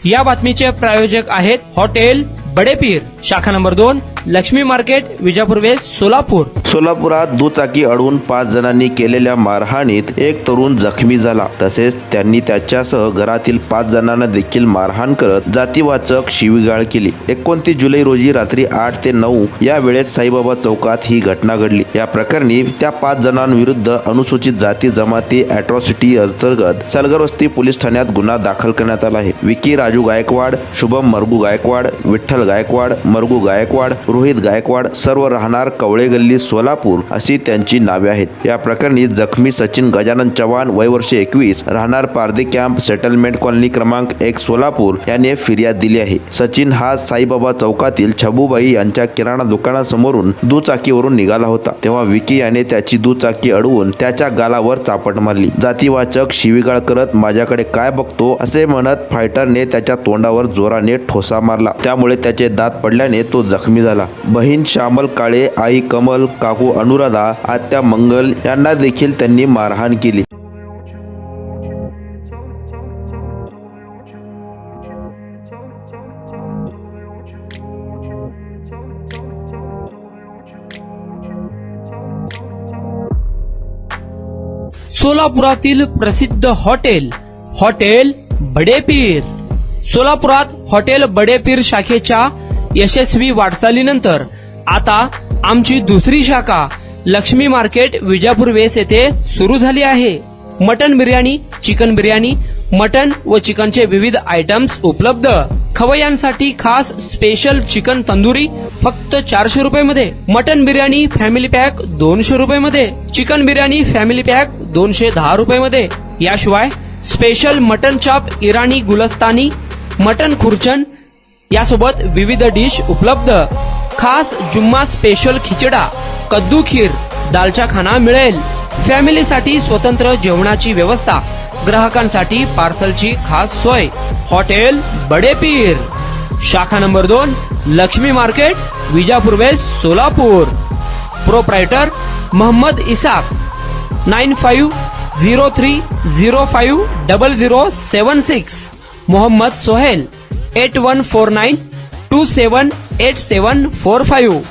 या बातमीचे प्रायोजक आहेत हॉटेल बडेपीर, शाखा number 2, Laxmi market, Vijapur west, Solapur. सोलापुरात दुचाकी अडवून 5 जणांनी केलेल्या मारहाणीत एक तरुण जखमी झाला. तसेच त्यांनी त्याच्यासह घरातील 5 जणांना देखील मारहाण करत जातीवाचक शिवीगाळ केली. 29 जुलै रोजी रात्री 8 ते 9 या वेळेत साईबाबा चौकात ही घटना घडली. या प्रकरणी त्या 5 जणांविरुद्ध अनुसूचित जाती जमाती अॅट्रॉसिटी अंतर्गत सलगरवस्ती पोलीस ठाण्यात गुन्हा दाखल करण्यात आला आहे. विकी राजू गायकवाड, शुभम मरगू गायकवाड, विठ्ठल गायकवाड, मरगू गायकवाड, रोहित गायकवाड सर्व राहणार कवळे गल्ली, सोलापूर अशी त्यांची नावे आहेत. या प्रकरणी जखमी सचिन गजानन चव्हाण वय वर्ष 21 राहणार पारधी कॅम्प सेटलमेंट कॉलनी क्रमांक 1 सोलापूर याने फिर्याद दिली आहे. सचिन हा साईबाबा चौकातील छबूबाई यांच्या किराणा दुकानासमोरून दुचाकीवरून निघाला होता. तेव्हा विकी याने त्याची दुचाकी अडवून त्याच्या गालावर चापट मारली. जातीवाचक शिवीगाळ करत माझ्याकडे काय बघतो असे म्हणत फायटरने त्याच्या तोंडावर जोराने ठोसा मारला. त्यामुळे त्याचे दात पडल्याने तो जखमी झाला. बहीण श्यामल काळे, आई कमल, काकू अनुराधा, आत्या मंगल यांना देखील त्यांनी मारहाण केली. सोलापुरातील प्रसिद्ध हॉटेल बडेपीर. सोलापुरात हॉटेल बडेपीर शाखेच्या यशस्वी वाटचालीनंतर आता आमची दुसरी शाखा लक्ष्मी मार्केट, विजापूर वेस्ट येथे सुरू झाली आहे. Mutton biryani, chicken biryani, mutton व चिकनचे विविध आयटम्स उपलब्ध. खवय्यांसाठी खास स्पेशल चिकन तंदुरी फक्त 400 रुपये मध्ये. मटन बिर्याणी फॅमिली पॅक 200 रुपये मध्ये. चिकन बिर्याणी फॅमिली पॅक 210 रुपये मध्ये. याशिवाय स्पेशल मटन चाप, इराणी गुलस्तानी, मटन खुर्चन यासोबत विविध डिश उपलब्ध. खास जुम्मा स्पेशल खिचडा, कद्दू खीर, दालचा खाना मिळेल. फॅमिलीसाठी स्वतंत्र जेवणाची व्यवस्था, ग्राहकांसाठी पार्सलची खास सोय. हॉटेल बडेपीर, शाखा number 2, Laxmi market, Vijapur west, Solapur. Proprietor Mohammad Isak. 9503050076. Mohammad Sohail. 8149278745.